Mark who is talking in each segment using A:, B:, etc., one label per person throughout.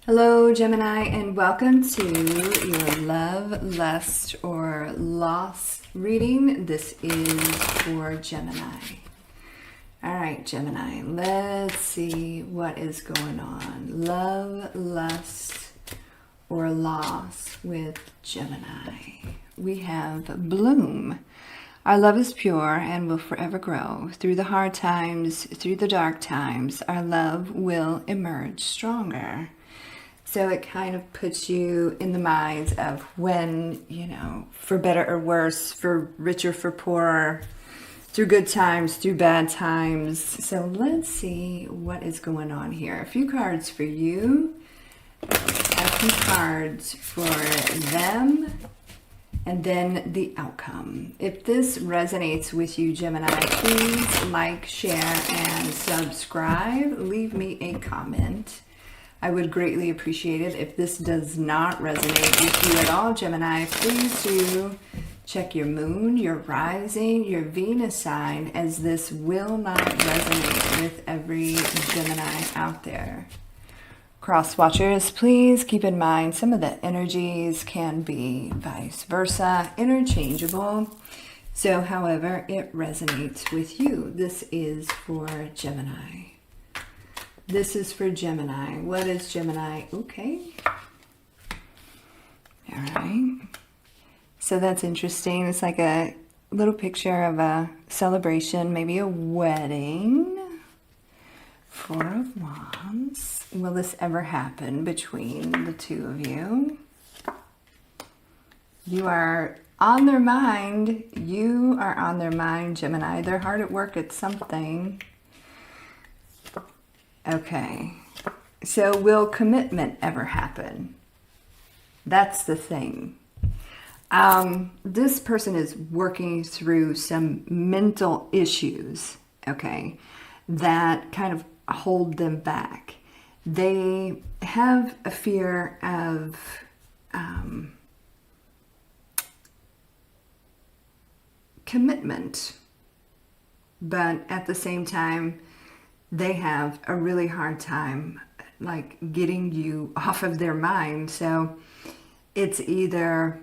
A: Hello, Gemini, and welcome to your love, lust, or loss reading. This is for Gemini. All right, Gemini, let's see what is going on. Love, lust, or loss with Gemini. We have bloom. Our love is pure and will forever grow. Through the hard times, through the dark times, our love will emerge stronger. So it kind of puts you in the minds of when, for better or worse, for richer, for poorer, through good times, through bad times. So let's see what is going on here. A few cards for you, a few cards for them, and then the outcome. If this resonates with you, Gemini, please like, share, and subscribe. Leave me a comment. I would greatly appreciate it. If this does not resonate with you at all, Gemini, please do check your moon, your rising, your Venus sign, as this will not resonate with every Gemini out there. Cross watchers, please keep in mind some of the energies can be vice versa, interchangeable. So however it resonates with you, this is for Gemini. This is for Gemini. What is Gemini? Okay. All right. So that's interesting. It's like a little picture of a celebration, maybe a wedding. Four of Wands. Will this ever happen between the two of you? You are on their mind. You are on their mind, Gemini. They're hard at work at something. Okay, so will commitment ever happen? That's the thing. This person is working through some mental issues, okay, that kind of hold them back. They have a fear of commitment, but at the same time, they have a really hard time like getting you off of their mind. So it's either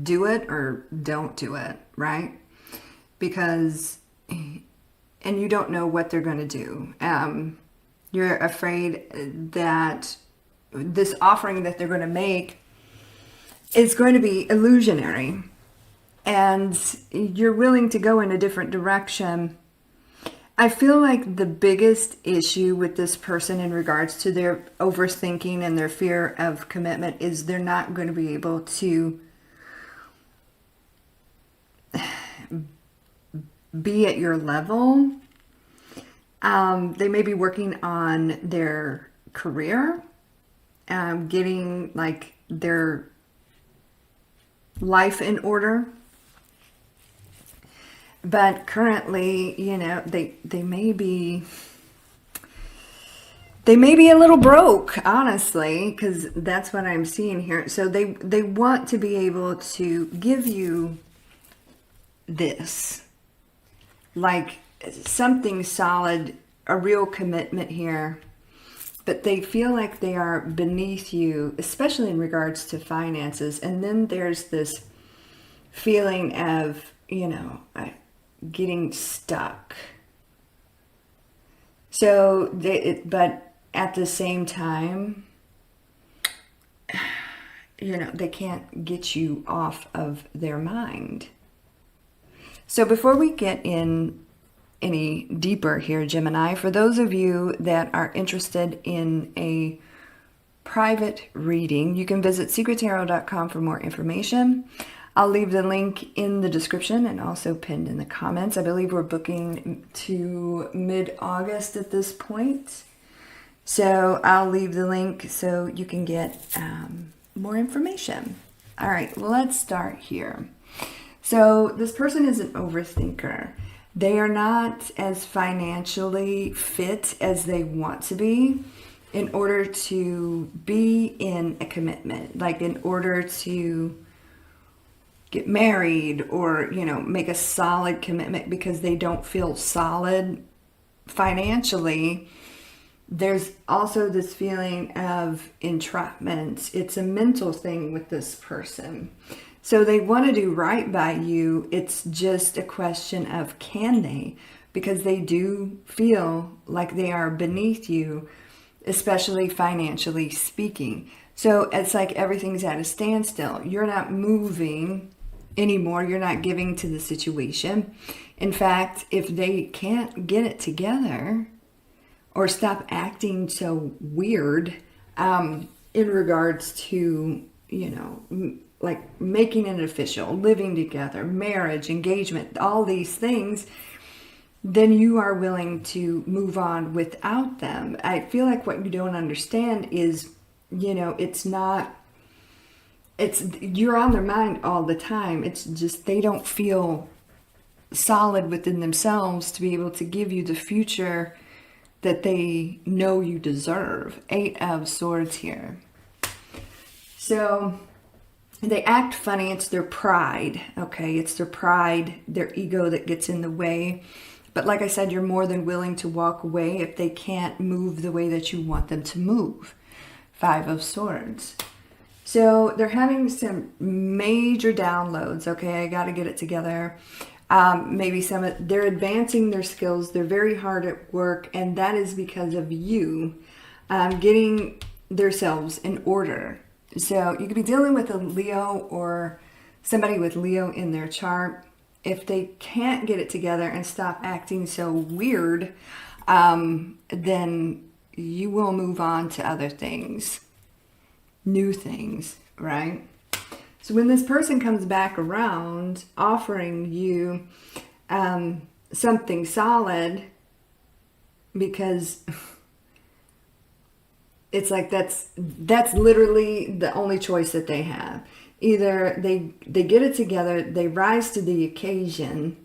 A: do it or don't do it, right? Because, and you don't know what they're going to do. You're afraid that this offering that they're going to make is going to be illusionary, and you're willing to go in a different direction. I feel like the biggest issue with this person in regards to their overthinking and their fear of commitment is they're not going to be able to be at your level. They may be working on their career, getting like their life in order. But currently, they may be a little broke, honestly, because that's what I'm seeing here. So they want to be able to give you this, like something solid, a real commitment here. But they feel like they are beneath you, especially in regards to finances. And then there's this feeling of, getting stuck. So but at the same time, they can't get you off of their mind. So before we get in any deeper here, Gemini, for those of you that are interested in a private reading, you can visit secrettarot.com for more information. I'll leave the link in the description and also pinned in the comments. I believe we're booking to mid-August at this point. So I'll leave the link so you can get more information. All right, let's start here. So this person is an overthinker. They are not as financially fit as they want to be in order to be in a commitment, like in order to get married or, make a solid commitment, because they don't feel solid financially. There's also this feeling of entrapment. It's a mental thing with this person. So they want to do right by you. It's just a question of can they? Because they do feel like they are beneath you, especially financially speaking. So it's like everything's at a standstill. You're not moving anymore. You're not giving to the situation. In fact, if they can't get it together or stop acting so weird in regards to, like making it official, living together, marriage, engagement, all these things, then you are willing to move on without them. I feel like what you don't understand is, you're on their mind all the time. It's just they don't feel solid within themselves to be able to give you the future that they know you deserve. 8 of Swords here. So they act funny. It's their pride, okay? It's their pride, their ego that gets in the way. But like I said, you're more than willing to walk away if they can't move the way that you want them to move. 5 of Swords. So they're having some major downloads, okay? I got to get it together. Maybe they're advancing their skills. They're very hard at work, and that is because of you getting themselves in order. So you could be dealing with a Leo or somebody with Leo in their chart. If they can't get it together and stop acting so weird, then you will move on to other things, new things, right? So when this person comes back around offering you something solid, because it's like that's literally the only choice that they have. Either they get it together, they rise to the occasion,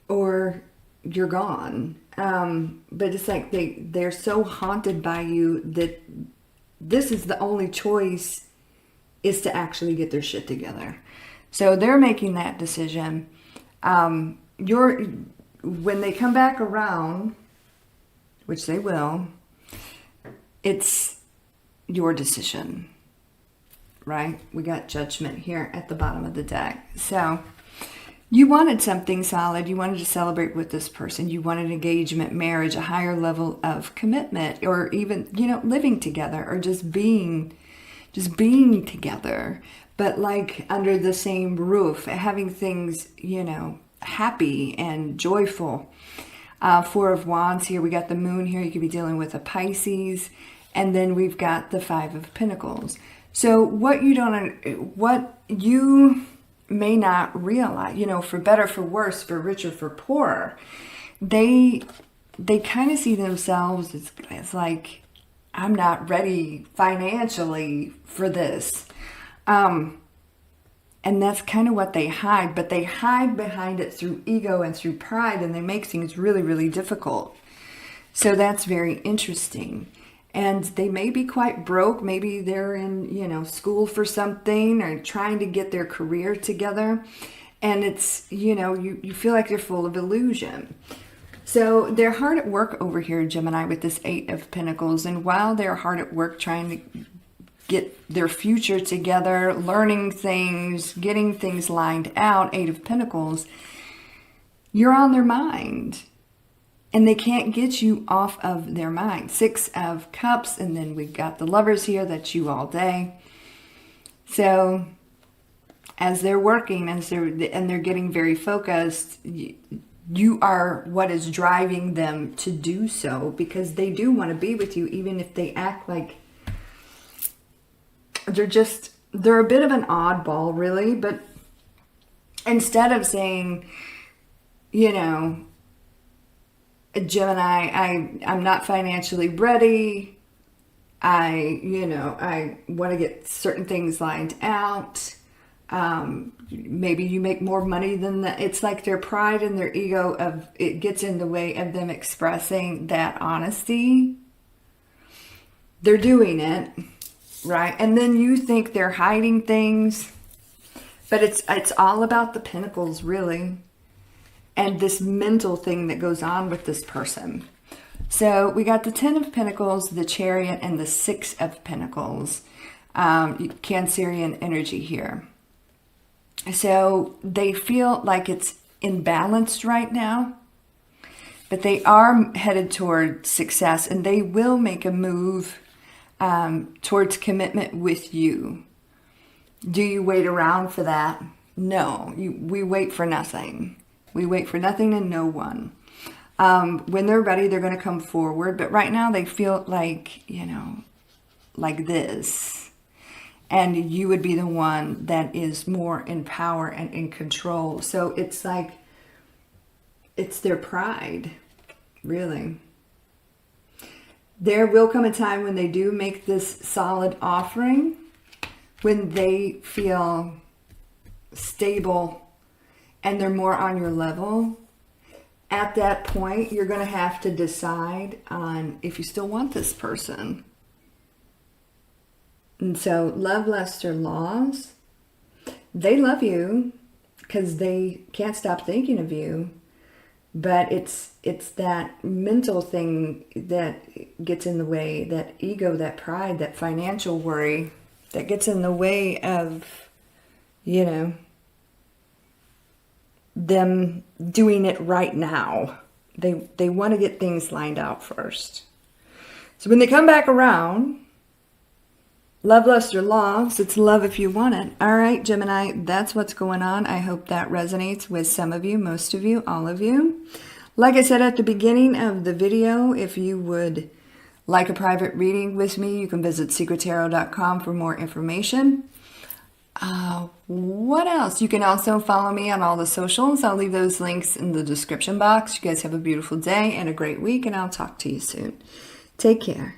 A: or you're gone. But it's like they're so haunted by you that this is the only choice, is to actually get their shit together. So they're making that decision. When they come back around, which they will, it's your decision, right? We got Judgment here at the bottom of the deck. So you wanted something solid. You wanted to celebrate with this person. You wanted engagement, marriage, a higher level of commitment, or even, living together, or just being together, but like under the same roof, having things, happy and joyful. 4 of Wands here. We got the Moon here. You could be dealing with a Pisces, and then we've got the 5 of Pentacles. So what you may not realize, for better, for worse, for richer, for poorer, they kind of see themselves as like, I'm not ready financially for this. And that's kind of what they hide, but they hide behind it through ego and through pride, and they make things really, really difficult. So that's very interesting. And they may be quite broke. Maybe they're in, school for something, or trying to get their career together. And it's, you feel like they're full of illusion. So they're hard at work over here, Gemini, with this 8 of Pentacles. And while they're hard at work trying to get their future together, learning things, getting things lined out, 8 of Pentacles, you're on their mind. And they can't get you off of their mind. 6 of Cups, and then we've got the Lovers here. That's you all day. So as they're working, and they're getting very focused, you are what is driving them to do so, because they do want to be with you, even if they act like they're a bit of an oddball, really. But instead of saying, Gemini, I'm not financially ready, I want to get certain things lined out, maybe you make more money than that. It's like their pride and their ego it gets in the way of them expressing that honesty. They're doing it, right? And then you think they're hiding things, but it's all about the Pentacles, really, and this mental thing that goes on with this person. So we got the 10 of Pentacles, the Chariot, and the 6 of Pentacles. Cancerian energy here. So they feel like it's imbalanced right now, but they are headed toward success, and they will make a move towards commitment with you. Do you wait around for that? No, we wait for nothing. We wait for nothing and no one. When they're ready, they're going to come forward. But right now they feel like, you know, like this. And you would be the one that is more in power and in control. So it's like, it's their pride, really. There will come a time when they do make this solid offering, when they feel stable and they're more on your level. At that point, you're going to have to decide on if you still want this person. And so, love, lust, or laws, they love you because they can't stop thinking of you. But it's that mental thing that gets in the way, that ego, that pride, that financial worry that gets in the way of, you know, them doing it right now. They want to get things lined out first. So when they come back around, love, lust, or laws, it's love if you want it. All right, Gemini, that's what's going on. I hope that resonates with some of you, most of you, all of you. Like I said at the beginning of the video, if you would like a private reading with me, you can visit secrettarot.com for more information. What else? You can also follow me on all the socials. I'll leave those links in the description box. You guys have a beautiful day and a great week, and I'll talk to you soon. Take care.